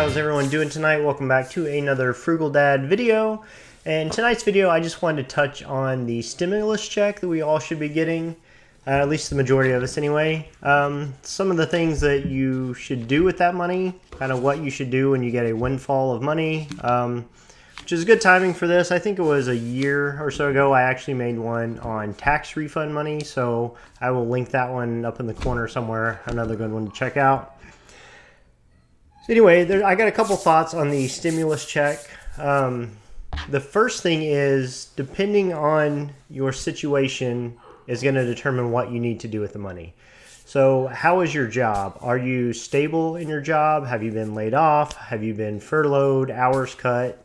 how's everyone doing tonight? Welcome back to another Frugal Dad video. And tonight's video, I just wanted to touch on the stimulus check that we all should be getting, at least the majority of us anyway. Some of the things that you should do with that money, kind of what you should do when you get a windfall of money, which is good timing for this. I think it was a year or so ago I actually made one on tax refund money, so I will link that one up in the corner somewhere, another good one to check out. So anyway, I got a couple thoughts on the stimulus check. The first thing is, depending on your situation, is going to determine what you need to do with the money. So how is your job? Are you stable in your job? Have you been laid off? Have you been furloughed, hours cut?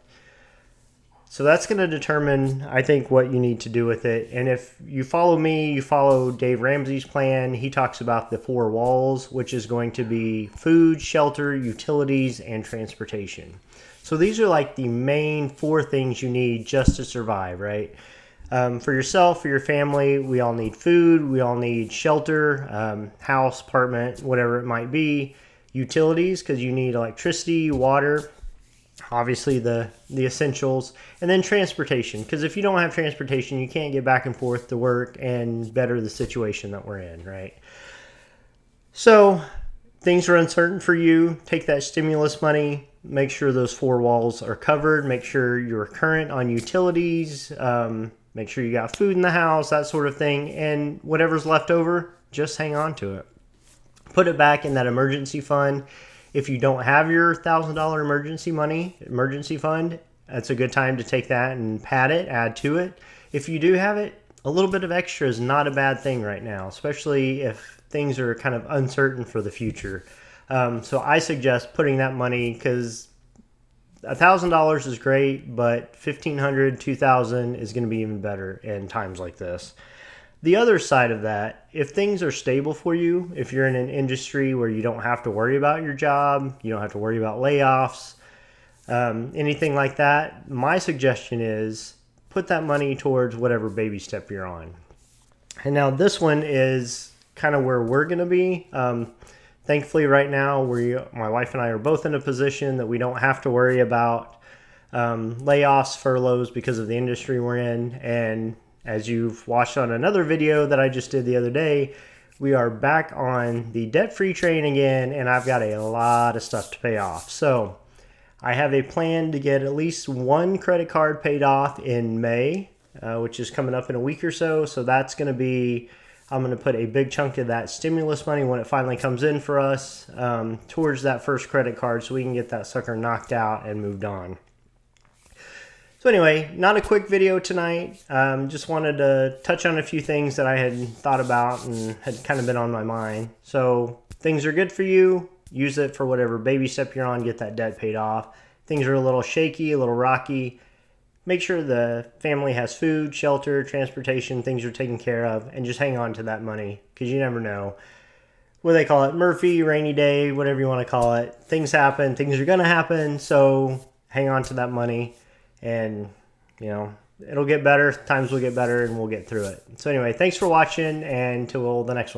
So that's going to determine, I think, what you need to do with it. And if you follow me, you follow Dave Ramsey's plan, he talks about the 4 walls, which is going to be food, shelter, utilities, and transportation. So these are like the main 4 things you need just to survive, right? For yourself, for your family, we all need food, we all need shelter, house, apartment, whatever it might be. Utilities, because you need electricity, water, obviously the essentials, and then transportation, because if you don't have transportation, you can't get back and forth to work and better the situation that we're in, right? So things are uncertain for you. Take that stimulus money, make sure those 4 walls are covered, make sure you're current on utilities, make sure you got food in the house, that sort of thing, and whatever's left over, just hang on to it. Put it back in that emergency fund. If you don't have your $1,000 emergency fund, that's a good time to take that and pad it, add to it. If you do have it, a little bit of extra is not a bad thing right now, especially if things are kind of uncertain for the future. So I suggest putting that money, because $1,000 is great, but $1,500, $2,000 is going to be even better in times like this. The other side of that, if things are stable for you, if you're in an industry where you don't have to worry about your job, you don't have to worry about layoffs, anything like that, my suggestion is put that money towards whatever baby step you're on. And now this one is kind of where we're going to be. Thankfully right now, my wife and I are both in a position that we don't have to worry about layoffs, furloughs because of the industry we're in. And as you've watched on another video that I just did the other day, we are back on the debt-free train again, and I've got a lot of stuff to pay off. So I have a plan to get at least 1 credit card paid off in May, which is coming up in a week or so. So that's going to be, I'm going to put a big chunk of that stimulus money when it finally comes in for us towards that first credit card, so we can get that sucker knocked out and moved on. So anyway, not a quick video tonight. Just wanted to touch on a few things that I had thought about and had kind of been on my mind. So things are good for you. Use it for whatever baby step you're on. Get that debt paid off. Things are a little shaky, a little rocky. Make sure the family has food, shelter, transportation, things are taken care of, and just hang on to that money, because you never know. What do they call it? Murphy, rainy day, whatever you want to call it. Things happen. Things are going to happen. So hang on to that money. And, it'll get better. Times will get better, and we'll get through it. So anyway, thanks for watching, and till the next one.